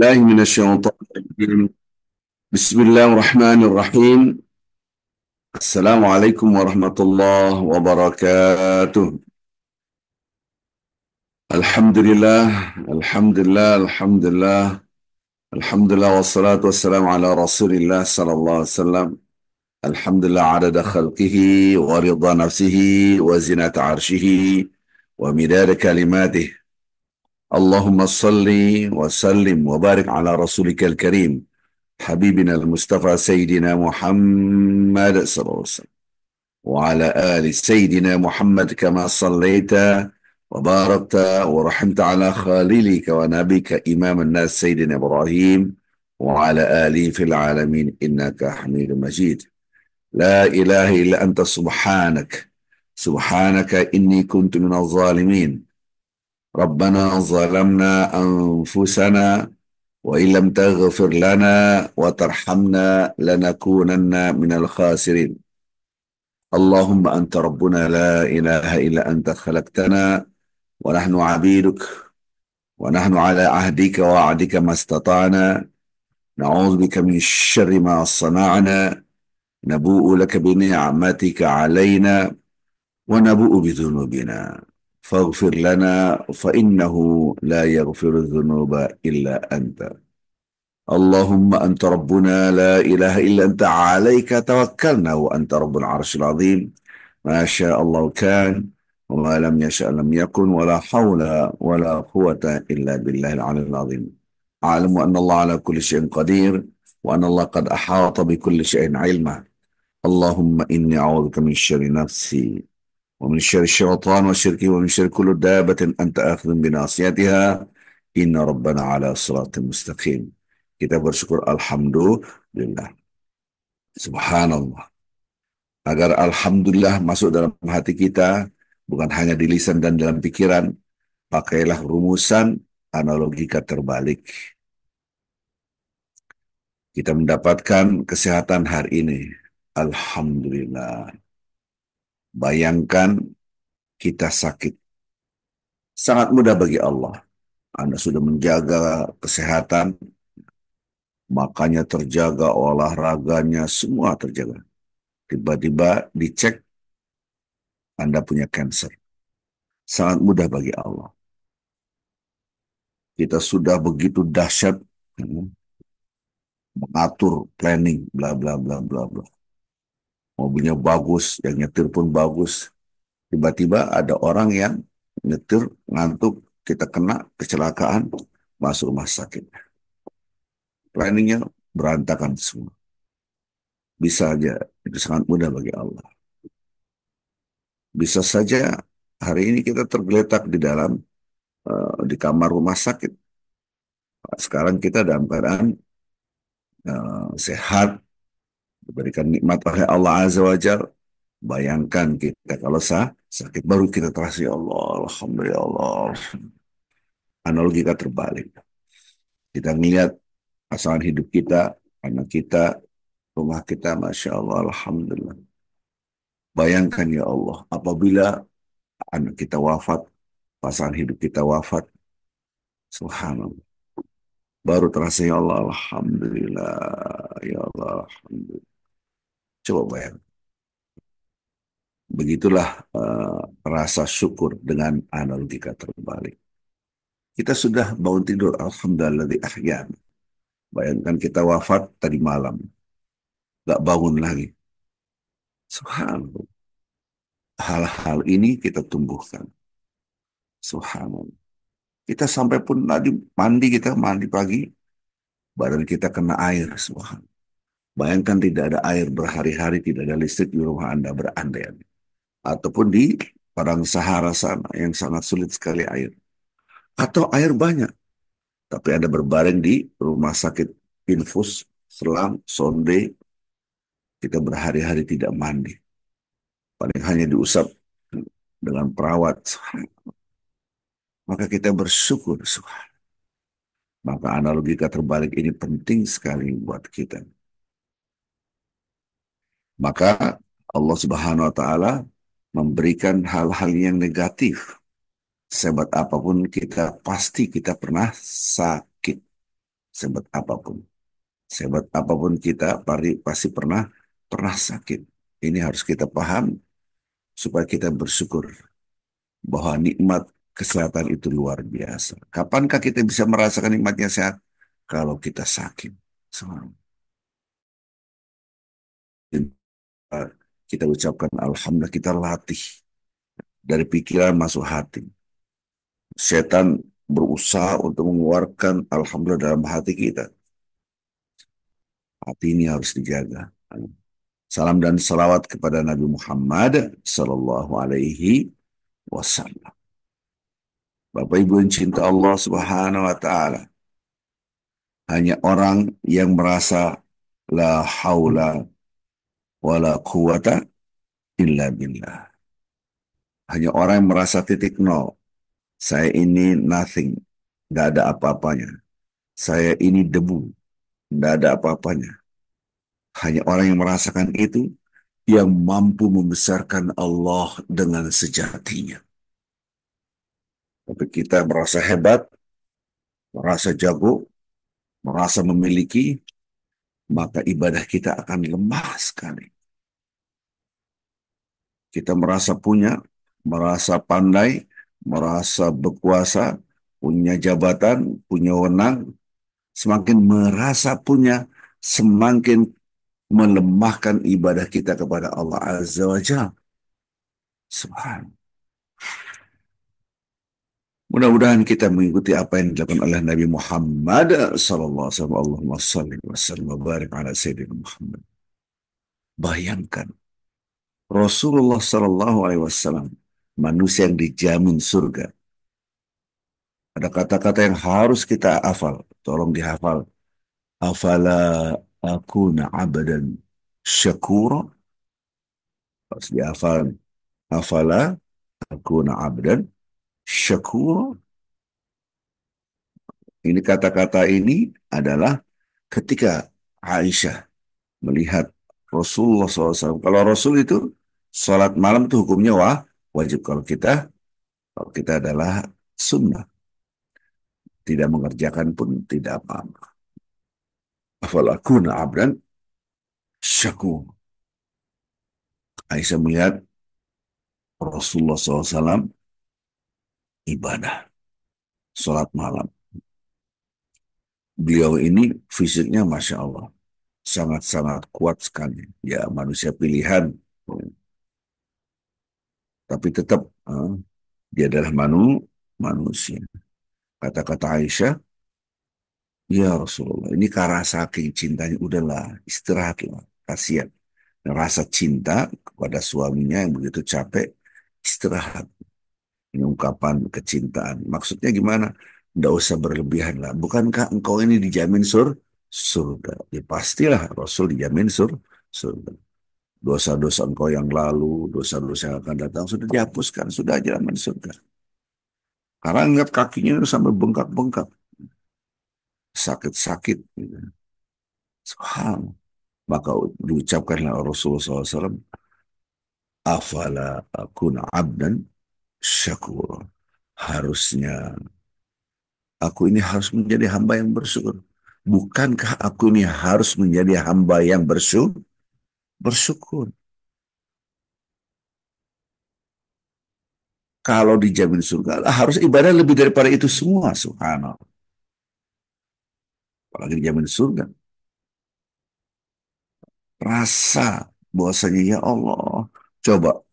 الله من الشيطان الرجيم. بسم الله الرحمن الرحيم. السلام عليكم ورحمة الله وبركاته. الحمد لله. الحمد لله. الحمد لله. الحمد لله والصلاة والسلام على رسول الله صلى الله عليه وسلم. الحمد لله عدد خلقه ورضا نفسه وزنة عرشه ومداد كلماته. اللهم صل وسلم وبارك على رسولك الكريم حبيبنا المصطفى سيدنا محمد صلى الله عليه وسلم وعلى آل سيدنا محمد كما صليت وباركت ورحمت على خليلك ونبيك إمام الناس سيدنا إبراهيم وعلى آله في العالمين إنك حميد مجيد. لا إله إلا أنت سبحانك سبحانك إني كنت من الظالمين. ربنا ظلمنا أنفسنا وإن لم تغفر لنا وترحمنا لنكونن من الخاسرين. اللهم أنت ربنا لا إله إلا أنت خلقتنا ونحن عبيدك ونحن على عهدك ووعدك ما استطعنا. نعوذ بك من شر ما صنعنا. نبوء لك بنعمتك علينا ونبوء بذنوبنا فاغفر لنا فإنه لا يغفر الذنوب إلا أنت. اللهم أنت ربنا لا إله إلا أنت عليك توكلنا وأنت رب العرش العظيم. ما شاء الله كان وما لم يشأ لم يكن ولا حول ولا قوة إلا بالله العلي العظيم. أعلم أن الله على كل شيء قدير وأن الله قد أحاط بكل شيء علما. اللهم إني أعوذ بك من شر نفسي ومن شر الشيطان وشركه ومن شر كل دابة أنت آخذ بناصيتها إن ربنا على صراط مستقيم. Kita bersyukur Alhamdulillah. Subhanallah. Agar Alhamdulillah masuk dalam hati kita, bukan hanya di lisan dan dalam pikiran, pakailah rumusan analogika terbalik. Kita mendapatkan kesehatan hari ini. Alhamdulillah. Bayangkan kita sakit. Sangat mudah bagi Allah. Anda sudah menjaga kesehatan, makanya terjaga, olahraganya, semua terjaga. Tiba-tiba dicek Anda punya cancer. Sangat mudah bagi Allah. Kita sudah begitu dahsyat mengatur planning, bla bla bla bla bla. Mobilnya bagus, yang nyetir pun bagus. Tiba-tiba ada orang yang nyetir ngantuk, kita kena kecelakaan, masuk rumah sakit. Planningnya berantakan semua. Bisa aja, itu sangat mudah bagi Allah. Bisa saja hari ini kita tergeletak di dalam di kamar rumah sakit. Sekarang kita dalam keadaan sehat, diberikan nikmat oleh Allah Azza wa Jalla. Bayangkan kita kalau sakit baru kita terasa ya Allah, Alhamdulillah Allah. Analogi kita terbalik. Kita melihat pasangan hidup kita, anak kita, rumah kita, Masya Allah, Alhamdulillah. Bayangkan ya Allah, apabila anak kita wafat, pasangan hidup kita wafat, subhanallah. Baru terasa ya Allah, Alhamdulillah, ya Allah, Alhamdulillah. Coba bayangkan. Begitulah rasa syukur dengan analogika terbalik. Kita sudah bangun tidur, Alhamdulillah di ahyan. Bayangkan kita wafat tadi malam, gak bangun lagi. Subhanallah. Hal-hal ini kita tumbuhkan. Subhanallah. Kita sampai pun tadi mandi, kita mandi pagi, badan kita kena air. Subhanallah. Bayangkan tidak ada air berhari-hari, tidak ada listrik di rumah Anda berandai-andai. Ataupun di padang Sahara sana yang sangat sulit sekali air. Atau air banyak, tapi Anda berbaring di rumah sakit infus, selang, sonde, kita berhari-hari tidak mandi. Paling hanya diusap dengan perawat. Maka kita bersyukur. Maka analogika terbalik ini penting sekali buat kita. Maka Allah Subhanahu wa Ta'ala memberikan hal-hal yang negatif. Sehebat apapun kita, pasti kita pernah sakit. Sehebat apapun. Sehebat apapun kita pasti pernah pernah sakit. Ini harus kita paham supaya kita bersyukur bahwa nikmat kesehatan itu luar biasa. Kapankah kita bisa merasakan nikmatnya sehat? Kalau kita sakit. So, kita ucapkan Alhamdulillah, kita latih dari pikiran masuk hati. Setan berusaha untuk mengeluarkan Alhamdulillah dalam hati kita. Hati ini harus dijaga. Salam dan salawat kepada Nabi Muhammad Sallallahu Alaihi Wasallam. Bapak Ibu yang cinta Allah Subhanahu Wa Taala, hanya orang yang merasa la haula wala quwata illa billah. Hanya orang yang merasa titik nol. Saya ini nothing, tidak ada apa-apanya. Saya ini debu, tidak ada apa-apanya. Hanya orang yang merasakan itu yang mampu membesarkan Allah dengan sejatinya. Tapi kita merasa hebat, merasa jago, merasa memiliki, maka ibadah kita akan lemah sekali. Kita merasa punya, merasa pandai, merasa berkuasa, punya jabatan, punya wewenang, semakin merasa punya, semakin melemahkan ibadah kita kepada Allah Azza wa Jalla. Subhanallah. Mudah-mudahan kita mengikuti apa yang dilakukan oleh Nabi Muhammad sallallahu alaihi wasallam. Allahumma salli wa sallim wa barik ala sayyidina Muhammad. Bayangkan Rasulullah sallallahu alaihi wasallam, manusia yang dijamin surga. Ada kata-kata yang harus kita hafal. Tolong dihafal. Afala akuna abadan syakura. Harus dihafal. Afala akuna abdan syakura. Ini kata-kata ini adalah ketika Aisyah melihat Rasulullah SAW. Kalau Rasul itu sholat malam itu hukumnya wajib. Kalau kita adalah sunnah. Tidak mengerjakan pun tidak apa-apa. Afalakuna abdan syakur. Aisyah melihat Rasulullah SAW ibadah, sholat malam. Beliau ini fisiknya Masya Allah. Sangat-sangat kuat sekali. Ya manusia pilihan. Tapi tetap dia adalah manusia. Kata-kata Aisyah, ya Rasulullah, ini karena saking cintanya, udahlah, istirahatlah, kasihan. Rasa cinta kepada suaminya yang begitu capek, istirahat. Ini ungkapan kecintaan. Maksudnya gimana? Tidak usah berlebihan lah. Bukankah engkau ini dijamin surga? Ya pastilah Rasul dijamin surga. Dosa-dosa engkau yang lalu, dosa-dosa yang akan datang sudah dihapuskan, sudah jalan surga. Karena ingat kakinya sampai bengkak-bengkak, sakit-sakit. Subhanallah. Maka diucapkanlah Rasulullah SAW, afala akun abdan syakur. Harusnya aku ini harus menjadi hamba yang bersyukur. Bukankah aku ini harus menjadi hamba yang bersyukur? Kalau dijamin surga, harus ibadah lebih daripada itu semua. Subhanallah. Apalagi dijamin surga. Rasa bahwasanya ya Allah. Coba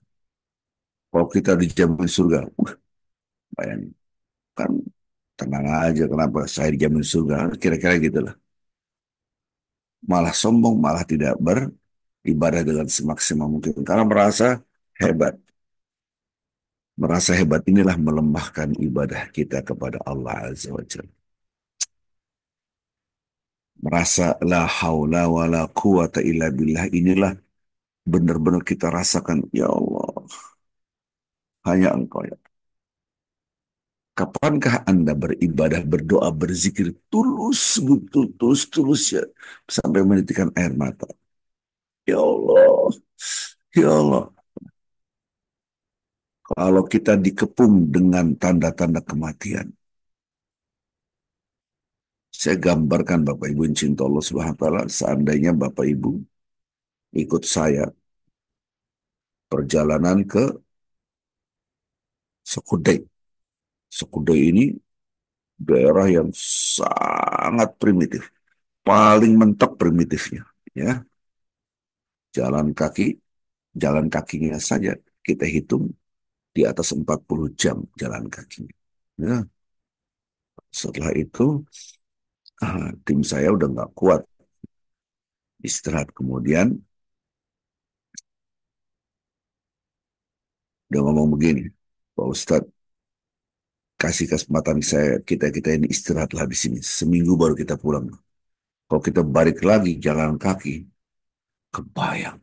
kalau kita dijamin surga. Bayangin. Kan tenang aja kenapa saya dijamin surga. Kira-kira gitulah. Malah sombong, malah tidak beribadah dengan semaksimal mungkin. Karena merasa hebat. Merasa hebat inilah melemahkan ibadah kita kepada Allah Azza wa Jalla. Merasa la haula wa la quwata illa billah inilah benar-benar kita rasakan, ya Allah, hanya Engkau ya. Kapankah Anda beribadah, berdoa, berzikir tulus, betul, tulus, tulus ya, sampai menitikkan air mata. Ya Allah, ya Allah. Kalau kita dikepung dengan tanda-tanda kematian, Saya gambarkan Bapak Ibu yang cinta Allah Subhanahu wa taala, seandainya Bapak Ibu ikut saya perjalanan ke Sekudai. Sekudai ini daerah yang sangat primitif, paling mentok primitifnya, ya. Jalan kaki, jalan kakinya saja kita hitung di atas 40 jam jalan kakinya. Ya, setelah itu tim saya udah nggak kuat, istirahat. Kemudian dia ngomong begini, Pak Ustadz, kasih kesempatan saya, kita ini istirahatlah di sini. Seminggu baru kita pulang. Kalau kita balik lagi jalan kaki, kebayang.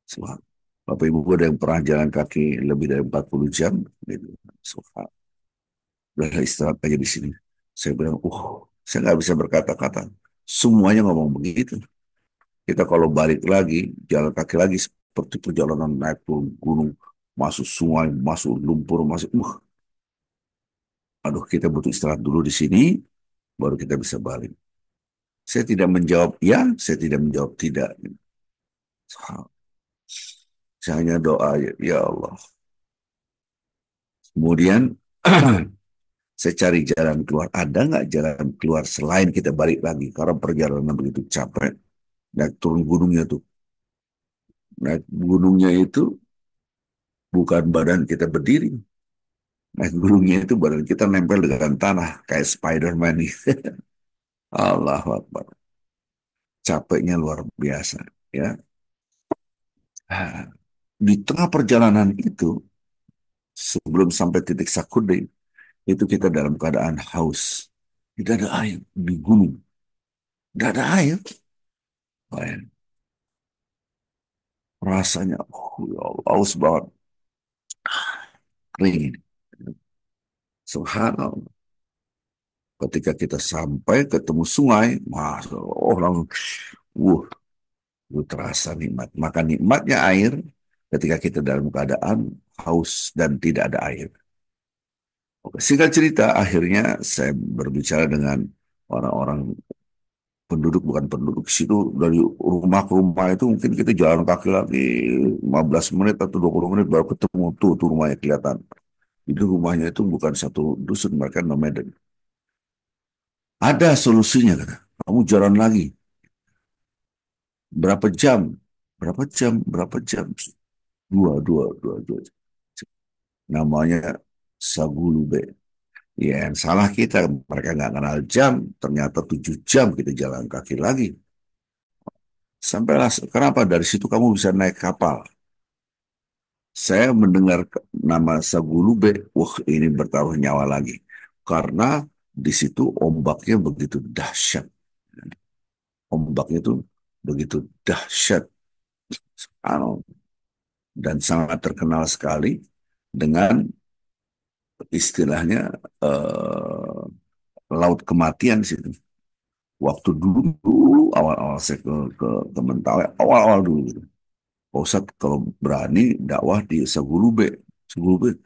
Semua. Bapak Ibu ada yang pernah jalan kaki lebih dari 40 jam, gitu. So, udah istirahat aja di sini. Saya bilang, saya nggak bisa berkata-kata. Semuanya ngomong begitu. Kita kalau balik lagi, jalan kaki lagi seperti perjalanan naik turun gunung, masuk sungai, masuk lumpur, masuk, aduh kita butuh istirahat dulu di sini, baru kita bisa balik. Saya tidak menjawab ya, saya tidak menjawab tidak. Saya hanya doa, ya Allah. Kemudian saya cari jalan keluar. Ada nggak jalan keluar selain kita balik lagi? Karena perjalanan begitu capek. Naik turun gunungnya tuh. Naik gunungnya itu bukan badan kita berdiri. Naik gunungnya itu badan kita nempel dengan tanah. Kayak Spider-Man nih. Allahu Akbar. Capeknya luar biasa. Ya. Di tengah perjalanan itu, sebelum sampai titik Sakudai, itu kita dalam keadaan haus. Tidak ada air di gunung. Tidak ada air. Bayang. Rasanya, ya Allah, haus banget. Kering. Subhanallah. Ketika kita sampai ketemu sungai, masya Allah, langsung, uh, itu terasa nikmat. Maka nikmatnya air ketika kita dalam keadaan haus dan tidak ada air. Oke, singkat cerita, akhirnya saya berbicara dengan orang-orang penduduk, bukan penduduk situ, dari rumah ke rumah itu mungkin kita jalan kaki lagi 15 menit atau 20 menit baru ketemu tuh rumahnya kelihatan. Itu rumahnya itu bukan satu dusun, mereka nomaden. Ada solusinya, kata. Kamu jalan lagi. Berapa jam? Berapa jam? Berapa jam? Dua. Namanya Sagulube. Ya, yang salah kita. Mereka nggak kenal jam. Ternyata 7 jam kita jalan kaki lagi. Sampailah, kenapa? Dari situ kamu bisa naik kapal. Saya mendengar nama Sagulube. Wah, ini bertaruh nyawa lagi. Karena di situ ombaknya begitu dahsyat. Ombaknya itu begitu dahsyat. Anu, dan sangat terkenal sekali dengan istilahnya eh, laut kematian di situ. Waktu dulu awal-awal saya ke Mentawai, awal-awal dulu gitu. Pak Ustadz kalau berani dakwah di Sagulube, Sagulube,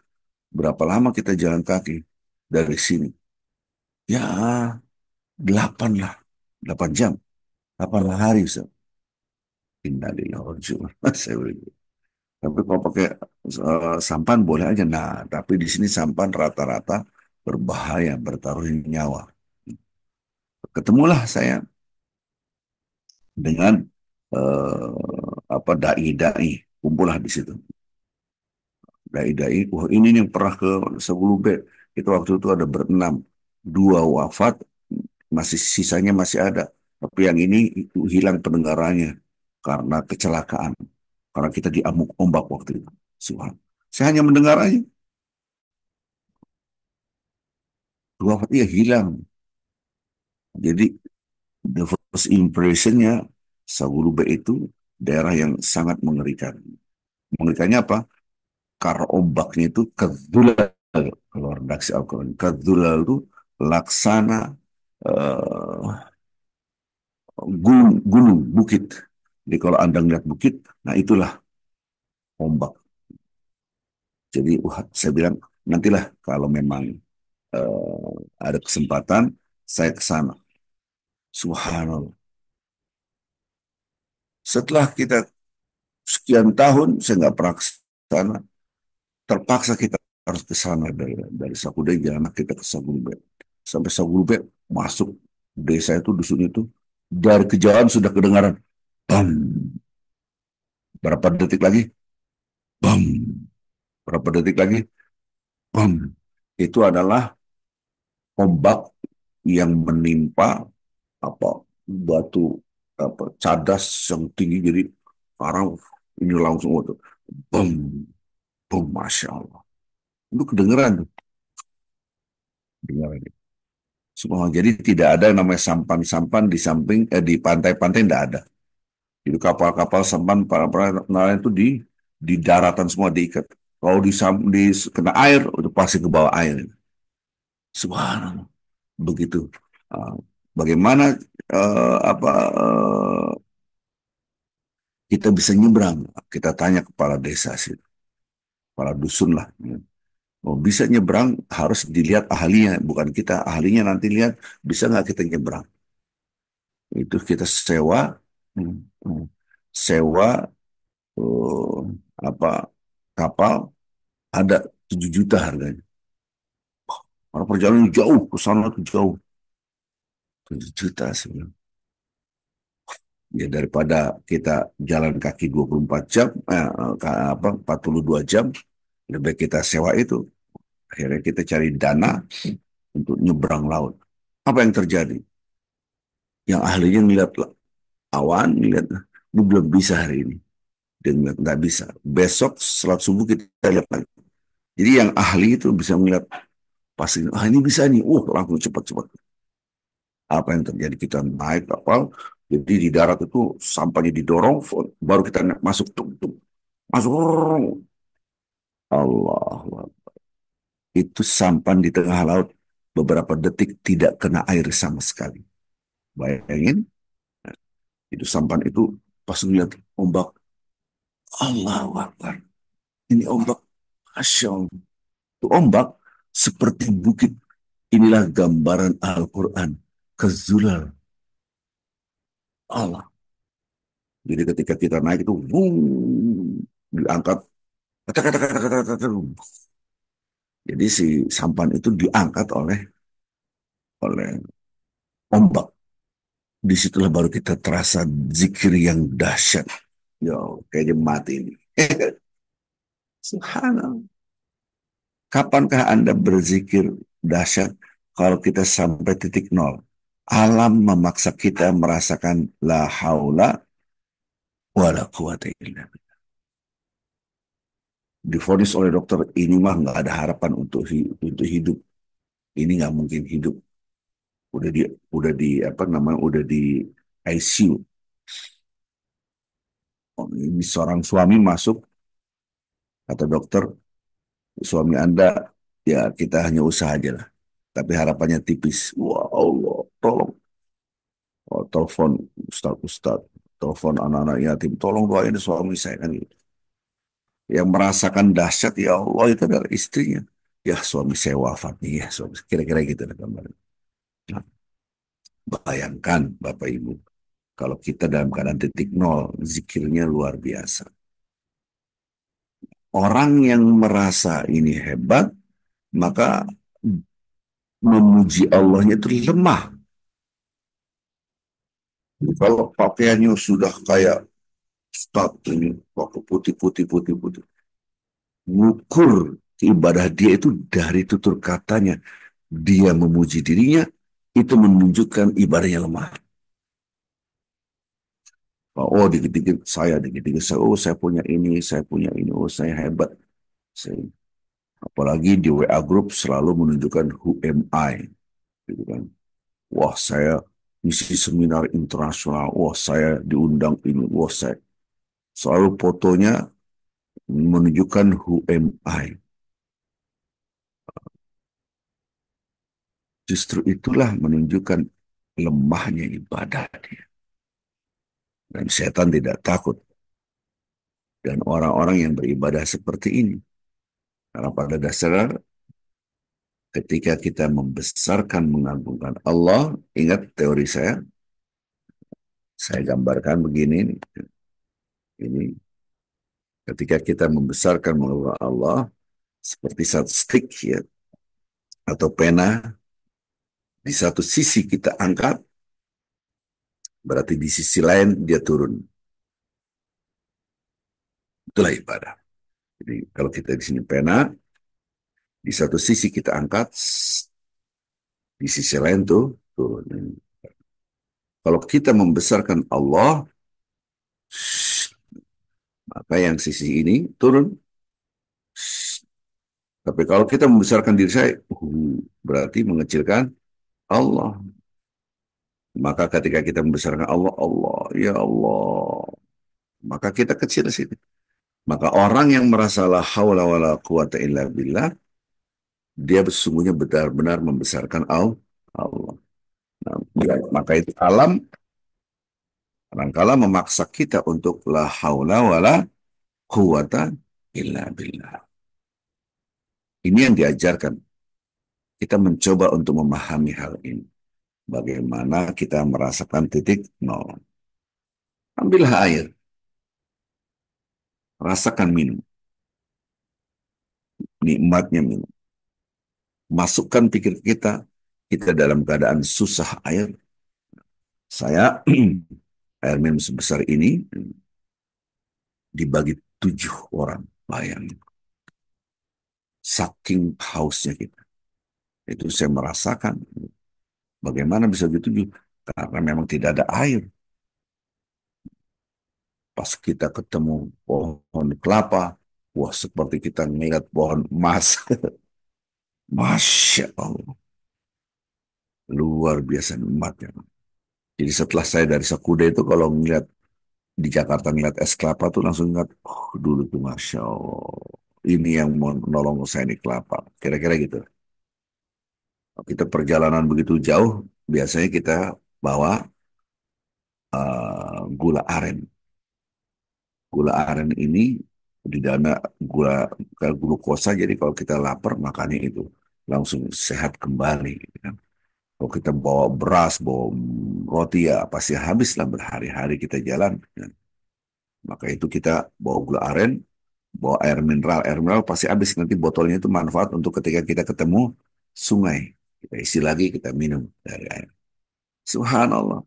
berapa lama kita jalan kaki dari sini? Ya, 8 lah, 8 jam, 8 hari Ustaz. Innalillahi wa inna ilaihi raji'un. Saya bilang, tapi kalau pakai sampan boleh aja. Nah, tapi di sini sampan rata-rata berbahaya, bertaruh nyawa. Ketemulah saya dengan apa dai-dai, kumpullah di situ. Dai-dai, wah ini nih yang pernah ke Sebelumbe. Itu waktu itu ada berenam, dua wafat, masih sisanya masih ada. Tapi yang ini hilang pendengarannya karena kecelakaan, karena kita diamuk ombak waktu itu. Subhan. Saya hanya mendengar aja, dua wafat dia hilang. Jadi the first impressionnya Sagulube itu daerah yang sangat mengerikan. Mengerikannya apa? Karena ombaknya itu kedulal. Kalau redaksi Al-Quran, kedulal itu laksana eh, gunung, bukit. Jadi kalau Anda lihat bukit, nah itulah ombak. Jadi saya bilang nantilah kalau memang ada kesempatan saya ke sana. Subhanallah. Setelah kita sekian tahun, saya nggak pernah ke sana. Terpaksa kita harus ke sana dari Sakudeja, anak kita ke Sagulbet. Sampai Sagulbet, masuk desa itu, dusun itu, dari kejauhan sudah kedengaran. Bam. Berapa detik lagi? Bam. Berapa detik lagi? Bam. Itu adalah ombak yang menimpa apa batu apa cadas yang tinggi, jadi sekarang ini langsung waktu bom bom, masya Allah, itu kedengeran tuh, kedengeran. Semua jadi tidak ada yang namanya sampan-sampan di samping di pantai-pantai, tidak ada. Itu kapal-kapal sampan para nelayan itu di daratan semua diikat. Kalau di kena air itu pasti ke bawah air. Subhanallah, begitu. Uh, Bagaimana apa kita bisa nyebrang? Kita tanya kepala desa sih, kepala dusun lah. Oh, bisa nyebrang harus dilihat ahlinya, bukan kita. Ahlinya nanti lihat bisa nggak kita nyebrang. Itu kita sewa, hmm, hmm, sewa eh, apa kapal ada 7 juta harganya. Karena perjalanan jauh ke sana tuh jauh, 7 juta sebenarnya. Ya daripada kita jalan kaki 24 jam, apa 42 jam, lebih baik kita sewa itu. Akhirnya kita cari dana untuk nyebrang laut. Apa yang terjadi? Yang ahlinya ngeliat awan, ngeliat ini belum bisa hari ini. Dia ngeliat nggak bisa. Besok setelah subuh kita lihat lagi. Jadi yang ahli itu bisa melihat pasti, ah ini bisa nih, langsung cepat-cepat. Apa yang terjadi? Kita naik kapal, jadi di darat itu sampahnya didorong, baru kita masuk, tuk, tuk, masuk. Allah, itu sampan di tengah laut beberapa detik tidak kena air sama sekali. Bayangin, itu sampan itu pas ngeliat ombak, Allahu Akbar. Ini ombak, Masya Allah. Itu ombak seperti bukit. Inilah gambaran Al-Quran. Kezulal Allah. Jadi ketika kita naik itu, diangkat. Kata, kata, kata, kata, kata, kata. Jadi si sampan itu diangkat oleh ombak. Disitulah baru kita terasa zikir yang dahsyat. Ya, kayaknya mati ini. Subhanallah. Kapankah Anda berzikir dahsyat kalau kita sampai titik nol? Alam memaksa kita merasakan la haula wala quwata illa billah. Divonis oleh dokter, ini mah nggak ada harapan untuk hidup. Ini nggak mungkin hidup. Udah di apa namanya, udah di ICU. Oh, ini seorang suami masuk, kata dokter, suami Anda ya kita hanya usaha aja lah. Tapi harapannya tipis. Wah Allah, tolong. Oh, telepon Ustaz, telepon anak-anak yatim, tolong doain suami saya kan gitu. Yang merasakan dahsyat ya Allah itu adalah istrinya. Ya suami saya wafat nih ya suami. Kira-kira gitu lah gambarnya. Nah, bayangkan Bapak Ibu, kalau kita dalam keadaan titik nol, zikirnya luar biasa. Orang yang merasa ini hebat, maka memuji Allahnya itu lemah. Kalau pakaiannya sudah kayak Ustaz ini, pakai putih-putih, putih-putih. Ngukur ibadah dia itu dari tutur katanya. Dia memuji dirinya, itu menunjukkan ibadahnya lemah. Oh, dikit-dikit saya, dikit-dikit saya, oh saya punya ini, saya punya ini, oh saya hebat. Saya, apalagi di WA Group selalu menunjukkan who am I, gitu kan. Wah saya isi seminar internasional, wah saya diundang ini, wah saya selalu fotonya menunjukkan who am I. Justru itulah menunjukkan lemahnya ibadah dia. Dan setan tidak takut. Dan orang-orang yang beribadah seperti ini. Karena pada dasarnya ketika kita membesarkan mengagungkan Allah, ingat teori saya, Saya gambarkan begini, ini ketika kita membesarkan nama Allah seperti satu stick ya, atau pena, di satu sisi kita angkat, berarti di sisi lain dia turun. Itulah ibadah. Jadi kalau kita di sini pena, di satu sisi kita angkat, di sisi lain tuh turun. Kalau kita membesarkan Allah, maka yang sisi ini turun. Tapi kalau kita membesarkan diri saya, berarti mengecilkan Allah. Maka ketika kita membesarkan Allah, Allah, ya Allah, maka kita kecil di sini. Maka orang yang merasa la haula wala quwata illa billah, dia sesungguhnya benar-benar membesarkan Allah. Nah, maka itu alam kadangkala memaksa kita untuk la haula wala quwata illa billah. Ini yang diajarkan. Kita mencoba untuk memahami hal ini. Bagaimana kita merasakan titik nol. Ambillah air, rasakan minum, nikmatnya minum. Masukkan pikir kita dalam keadaan susah air. Saya air minum sebesar ini dibagi 7 orang, bayangin. Saking hausnya kita. Itu saya merasakan bagaimana bisa gitu, karena memang tidak ada air. Pas kita ketemu pohon kelapa, wah seperti kita melihat pohon emas. Masya Allah, luar biasa nikmatnya. Jadi setelah saya dari Sakuda itu kalau melihat di Jakarta ngeliat es kelapa tuh langsung ingat, oh dulu tuh Masya Allah, ini yang mau nolong saya ini kelapa. Kira-kira gitu. Kita perjalanan begitu jauh, biasanya kita bawa gula aren. Gula aren ini di dalamnya kayak glukosa, jadi kalau kita lapar makannya itu langsung sehat kembali. Gitu kan. Kalau kita bawa beras, bawa roti ya pasti habis lah berhari-hari kita jalan. Ya. Maka itu kita bawa gula aren, bawa air mineral. Air mineral pasti habis, nanti botolnya itu manfaat untuk ketika kita ketemu sungai. Kita isi lagi, kita minum dari air. Subhanallah.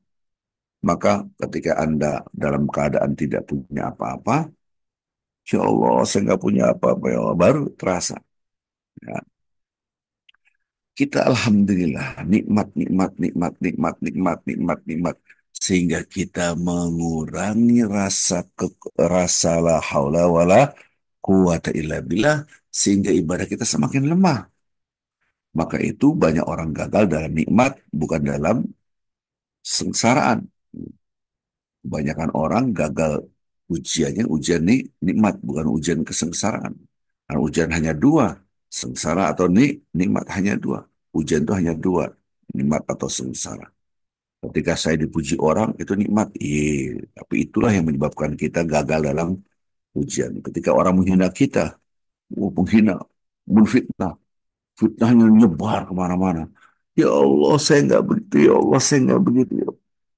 Maka ketika Anda dalam keadaan tidak punya apa-apa, ya Allah, saya nggak punya apa-apa, ya Allah, baru terasa. Ya. Kita alhamdulillah nikmat, nikmat, nikmat, nikmat, nikmat, nikmat, nikmat. Sehingga kita mengurangi rasa la haula wala quwata illa billah, sehingga ibadah kita semakin lemah. Maka itu banyak orang gagal dalam nikmat, bukan dalam sengsaraan. Kebanyakan orang gagal ujiannya, ujian nikmat, bukan ujian kesengsaraan. Karena ujian hanya dua, sengsara atau nikmat hanya dua. Ujian itu hanya dua, nikmat atau sengsara. Ketika saya dipuji orang, itu nikmat. Iya, tapi itulah yang menyebabkan kita gagal dalam ujian. Ketika orang menghina kita, menghina, menfitnah, fitnahnya nyebar kemana-mana. Ya Allah, saya nggak begitu. Ya Allah, saya nggak begitu. Ya.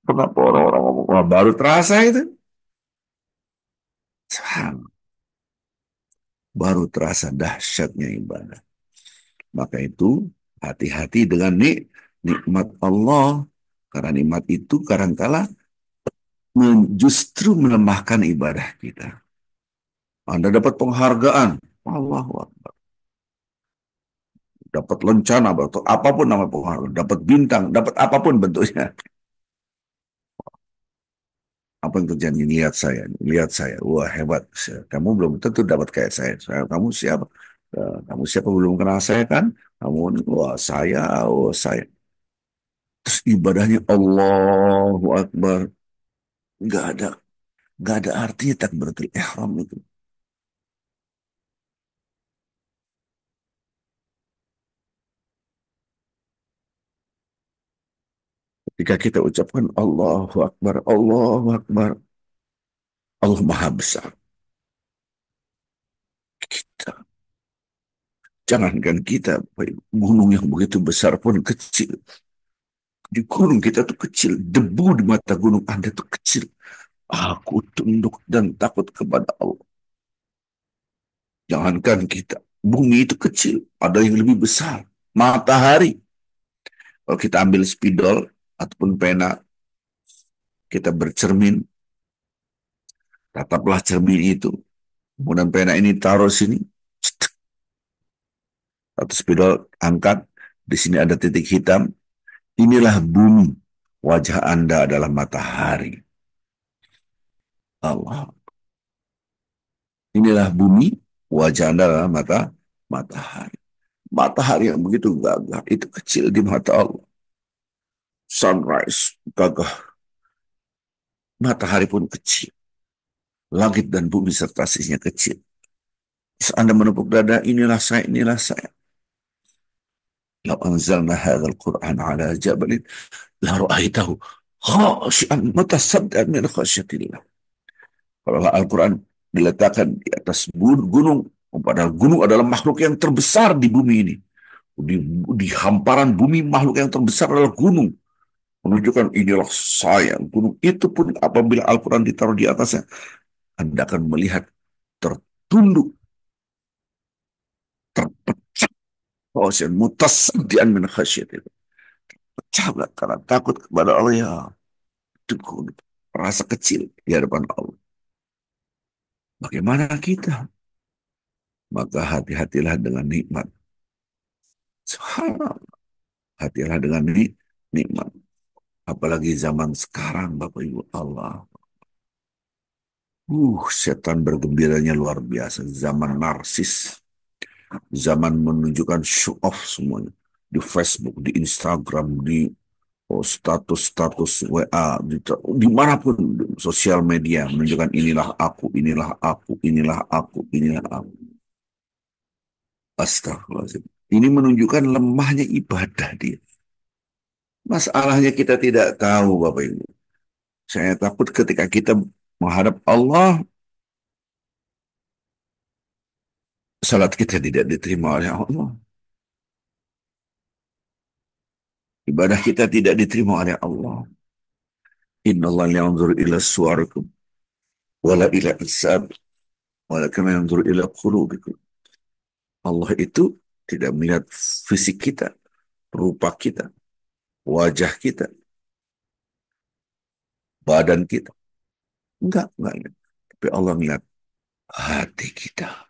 Kenapa orang-orang ngomong, wah, baru terasa itu. Baru terasa dahsyatnya ibadah. Maka itu hati-hati dengan nikmat Allah. Karena nikmat itu kadangkala justru melemahkan ibadah kita. Anda dapat penghargaan. Allah, dapat lencana, atau apapun nama penghargaan. Dapat bintang, dapat apapun bentuknya. Apa yang terjadi? Lihat saya. Wah hebat. Kamu belum tentu dapat kayak saya. Kamu siapa? Kamu siapa belum kenal saya kan? Kamu, wah saya, oh saya. Terus ibadahnya Allahu Akbar. Nggak ada, nggak ada artinya takbiratul ihram itu. Ketika kita ucapkan Allahu Akbar, Allahu Akbar, Allah Maha Besar. Kita, jangankan kita, gunung yang begitu besar pun kecil. Di gunung kita tuh kecil. Debu di mata gunung Anda tuh kecil. Aku tunduk dan takut kepada Allah. Jangankan kita. Bumi itu kecil. Ada yang lebih besar. Matahari. Kalau kita ambil spidol ataupun pena, kita bercermin, tataplah cermin itu. Kemudian pena ini taruh sini. Atau spidol angkat. Di sini ada titik hitam. Inilah bumi. Wajah Anda adalah matahari. Allah. Inilah bumi. Wajah Anda adalah matahari. Matahari yang begitu gagah. Itu kecil di mata Allah. Sunrise. Gagah. Matahari pun kecil. Langit dan bumi serta sisinya kecil. Terus Anda menepuk dada. Inilah saya. Inilah saya. Lau anzalna hadzal Qur'an ala jabalin la ra'aitahu khashi'an mutasaddian min khasyatillah. Kalau Al-Quran diletakkan di atas gunung, padahal gunung adalah makhluk yang terbesar di bumi ini. Di, di hamparan bumi makhluk yang terbesar adalah gunung. Menunjukkan inilah saya. Gunung itu pun apabila Al-Quran ditaruh di atasnya, Anda akan melihat tertunduk, terpecah. Mutasaddian min khasyatillah. Pecah karena takut kepada Allah ya. Itu rasa kecil di hadapan Allah. Bagaimana kita? Maka hati-hatilah dengan nikmat. Subhanallah. Hati-hatilah dengan nikmat. Apalagi zaman sekarang, Bapak Ibu Allah. Setan bergembiranya luar biasa. Zaman narsis. Zaman menunjukkan show off semuanya. Di Facebook, di Instagram, di status-status WA, dimanapun sosial media menunjukkan inilah aku, inilah aku, inilah aku, inilah aku. Astagfirullahaladzim. Ini menunjukkan lemahnya ibadah dia. Masalahnya kita tidak tahu, Bapak Ibu. Saya takut ketika kita menghadap Allah, salat kita tidak diterima oleh Allah. Ibadah kita tidak diterima oleh Allah. Inna Allah yanzur ila suwarikum, wala ila isab, wala kama yanzur ila qulubikum. Allah itu tidak melihat fisik kita, rupa kita, wajah kita, badan kita. Enggak. Tapi Allah melihat hati kita.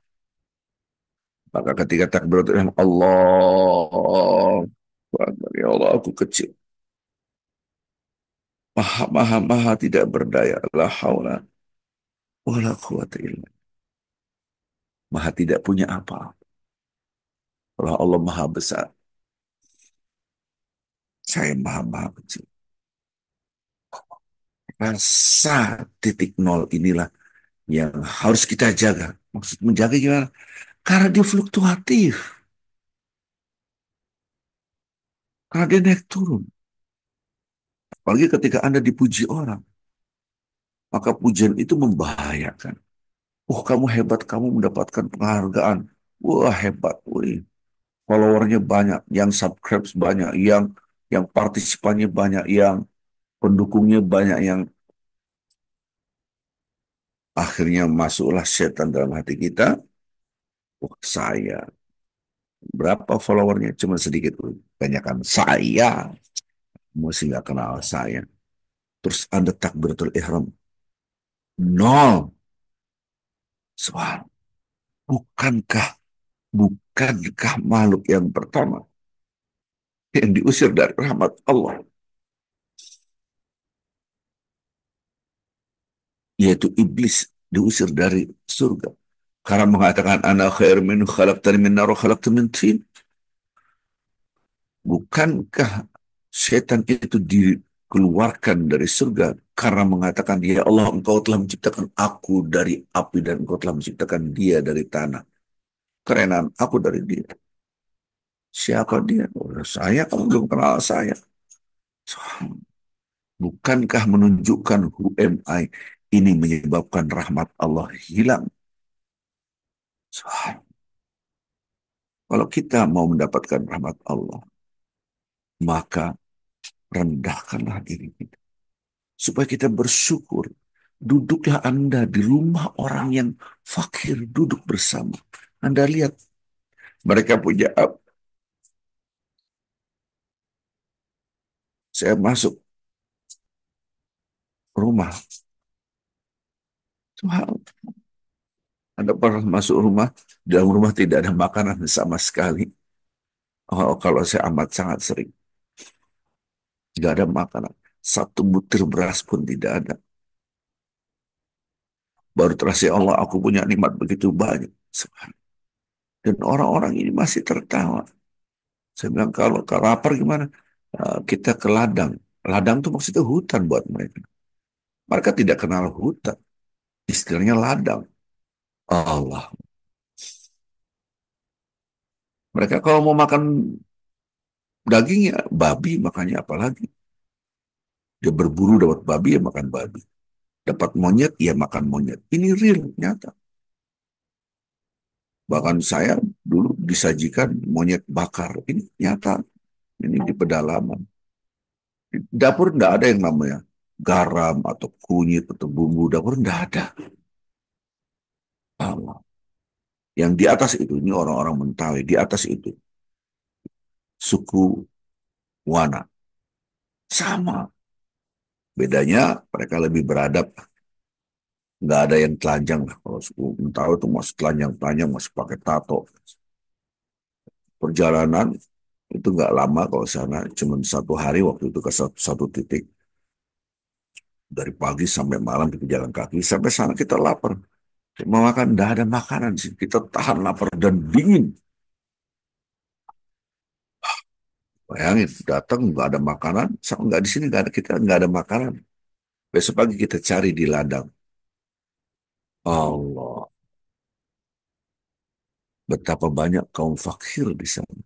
Maka ketika takbiratul ihram, Allah Akbar, ya Allah aku kecil. Maha tidak berdaya. La haula wala quwata illa. Maha tidak punya apa. Allah Allah maha besar. Saya maha kecil. Rasa titik nol inilah yang harus kita jaga. Maksud menjaga gimana? Karena dia fluktuatif. Karena dia naik turun. Apalagi ketika Anda dipuji orang. Maka pujian itu membahayakan. Oh kamu hebat, kamu mendapatkan penghargaan. Wah hebat. Wih. Followernya banyak, yang subscribe banyak, yang partisipannya banyak, yang pendukungnya banyak, yang akhirnya masuklah setan dalam hati kita. Oh, saya berapa followernya? Cuma sedikit, banyakkan saya, mesti nggak kenal saya. Terus Anda takbiratul ihram nol. Soal, bukankah bukankah makhluk yang pertama yang diusir dari rahmat Allah, yaitu iblis, diusir dari surga karena mengatakan anak khair min khalaqtani min nar khalaqtu min tin. Bukankah setan itu dikeluarkan dari surga karena mengatakan ya Allah engkau telah menciptakan aku dari api dan engkau telah menciptakan dia dari tanah. Kerenan aku dari dia. Siapa dia? Oh, saya, kamu belum kenal saya. Bukankah menunjukkan who am I ini menyebabkan rahmat Allah hilang? Kalau kita mau mendapatkan rahmat Allah, maka Rendahkanlah diri kita. Supaya kita bersyukur. Duduklah Anda di rumah orang yang fakir, duduk bersama. Anda lihat, mereka punya apa? Saya masuk rumah. Tuhan, Anda pernah masuk rumah, di dalam rumah tidak ada makanan sama sekali. Oh, kalau saya amat sangat sering. Tidak ada makanan. Satu butir beras pun tidak ada. Baru terasa, ya Allah, aku punya nikmat begitu banyak. Dan orang-orang ini masih tertawa. Saya bilang, kalau lapar gimana? Kita ke ladang. Ladang itu maksudnya hutan buat mereka. Mereka tidak kenal hutan. Istilahnya ladang. Allah. Mereka kalau mau makan daging ya babi, makanya apalagi. Dia berburu dapat babi, ya makan babi. Dapat monyet, ya makan monyet. Ini real, nyata. Bahkan saya dulu disajikan monyet bakar. Ini nyata. Ini di pedalaman. Di dapur tidak ada yang namanya garam atau kunyit atau bumbu dapur, tidak ada. Allah. Yang di atas itu, ini orang-orang Mentawai, di atas itu, suku Wana. Sama. Bedanya mereka lebih beradab. Nggak ada yang telanjang lah. Kalau suku Mentawai itu masih telanjang-telanjang, masih pakai tato. Perjalanan itu nggak lama kalau sana. Cuma 1 hari waktu itu ke satu titik. Dari pagi sampai malam kita jalan kaki. Sampai sana kita lapar. Mau makan, nggak ada makanan sih. Kita tahan lapar dan dingin. Bayangin, datang nggak ada makanan, sama nggak di sini nggak ada kita nggak ada makanan. Besok pagi kita cari di ladang. Allah, betapa banyak kaum fakir di sana.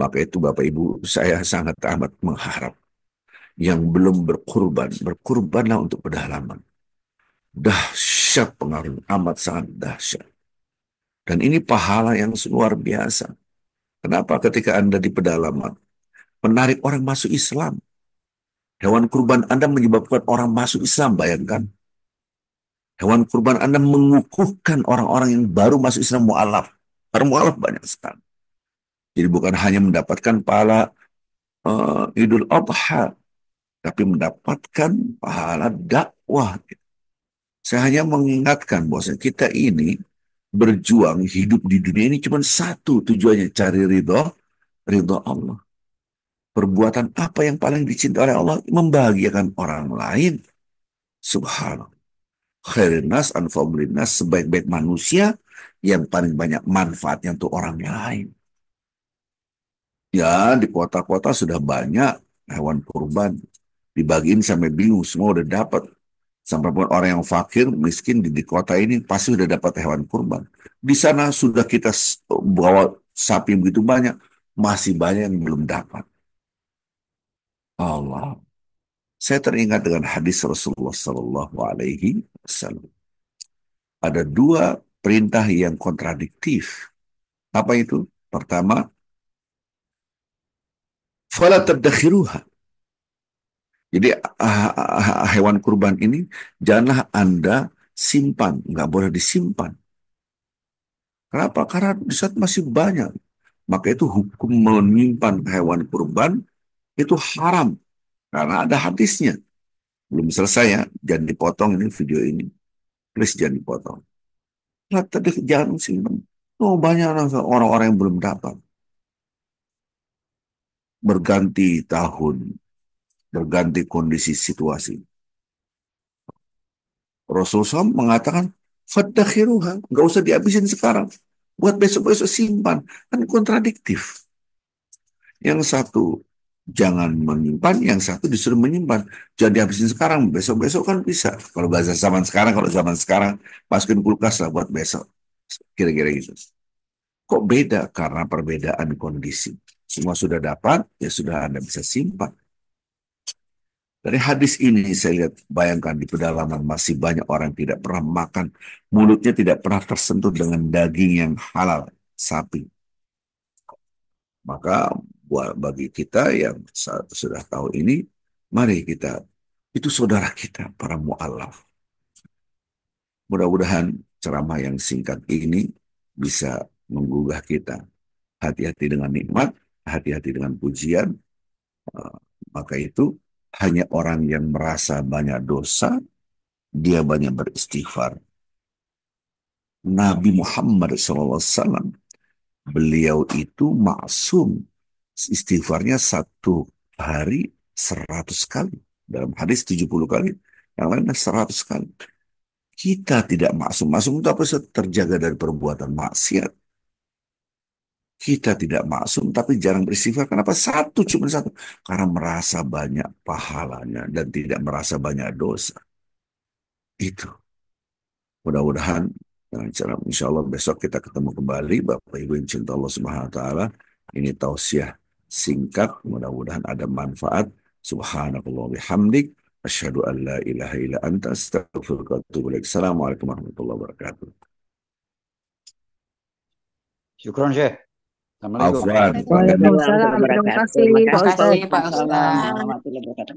Maka itu Bapak Ibu, saya sangat amat mengharap yang belum berkurban, berkurbanlah untuk pedalaman. Dahsyat pengaruh, amat sangat dahsyat. Dan ini pahala yang luar biasa. Kenapa ketika Anda di pedalaman, menarik orang masuk Islam. Hewan kurban Anda menyebabkan orang masuk Islam, bayangkan. Hewan kurban Anda mengukuhkan orang-orang yang baru masuk Islam mu'alaf. Karena mu'alaf banyak sekali. Jadi bukan hanya mendapatkan pahala Idul Adha, tapi mendapatkan pahala dakwah. Saya hanya mengingatkan bahwa kita ini berjuang hidup di dunia ini cuma satu tujuannya, cari ridho Allah. Perbuatan apa yang paling dicintai oleh Allah? Membahagiakan orang lain. Subhanallah. Khairin nas anfa'u linnas, sebaik-baik manusia yang paling banyak manfaatnya untuk orang lain. Ya, di kota-kota sudah banyak hewan kurban. Dibagiin sampai bingung, semua udah dapat. Sampai pun orang yang fakir, miskin di kota ini pasti udah dapat hewan kurban. Di sana sudah kita bawa sapi begitu banyak, masih banyak yang belum dapat. Allah. Saya teringat dengan hadis Rasulullah Sallallahu Alaihi Wasallam. Ada dua perintah yang kontradiktif. Apa itu? Pertama, fala tadakhiruha. Jadi hewan kurban ini janganlah Anda simpan, nggak boleh disimpan. Kenapa? Karena di saat masih banyak. Maka itu hukum menyimpan hewan kurban itu haram. Karena ada hadisnya. Belum selesai ya, jangan dipotong ini video ini. Please jangan dipotong. Nah, tadi jangan simpan. Oh, banyak orang-orang yang belum dapat. Berganti tahun, berganti kondisi situasi. Rasulullah SAW mengatakan, Faddakhiruha, nggak usah dihabisin sekarang. Buat besok-besok simpan. Kan kontradiktif. Yang satu jangan menyimpan, yang satu disuruh menyimpan. Jangan dihabisin sekarang, besok-besok kan bisa. Kalau bahasa zaman sekarang, kalau zaman sekarang, masukin kulkas lah buat besok. Kira-kira gitu. Kok beda? Karena perbedaan kondisi. Semua sudah dapat, ya sudah Anda bisa simpan. Dari hadis ini saya lihat, bayangkan di pedalaman masih banyak orang yang tidak pernah makan, mulutnya tidak pernah tersentuh dengan daging yang halal, sapi. Maka buat bagi kita yang sudah tahu ini, mari kita, itu saudara kita, para mu'alaf. Mudah-mudahan ceramah yang singkat ini bisa menggugah kita. Hati-hati dengan nikmat, hati-hati dengan pujian. Eh, Maka itu hanya orang yang merasa banyak dosa, dia banyak beristighfar. Nabi Muhammad SAW, beliau itu maksum. Istighfarnya satu hari 100 kali. Dalam hadis 70 kali, yang lainnya 100 kali. Kita tidak maksum. Maksum itu apa? Terjaga dari perbuatan maksiat. Kita tidak maksum, tapi jarang beristighfar. Kenapa? Satu, cuma satu. Karena merasa banyak pahalanya dan tidak merasa banyak dosa. Itu. Mudah-mudahan dengan cara insya Allah besok kita ketemu kembali Bapak Ibu yang cinta Allah Subhanahu wa taala. Ini tausiah singkat, mudah-mudahan ada manfaat. Subhanakallah bihamdik asyhadu an la ilaha illa anta astaghfiruka wa atubu ilaik. Assalamualaikum warahmatullahi wabarakatuh. Syukron, Syekh. Assalamualaikum. Afwan, Pak Waalaikumsalam. Terima kasih Terima Pak kasih Ustadz. Pak Waalaikumsalam Ustadz. warahmatullahi wabarakatuh.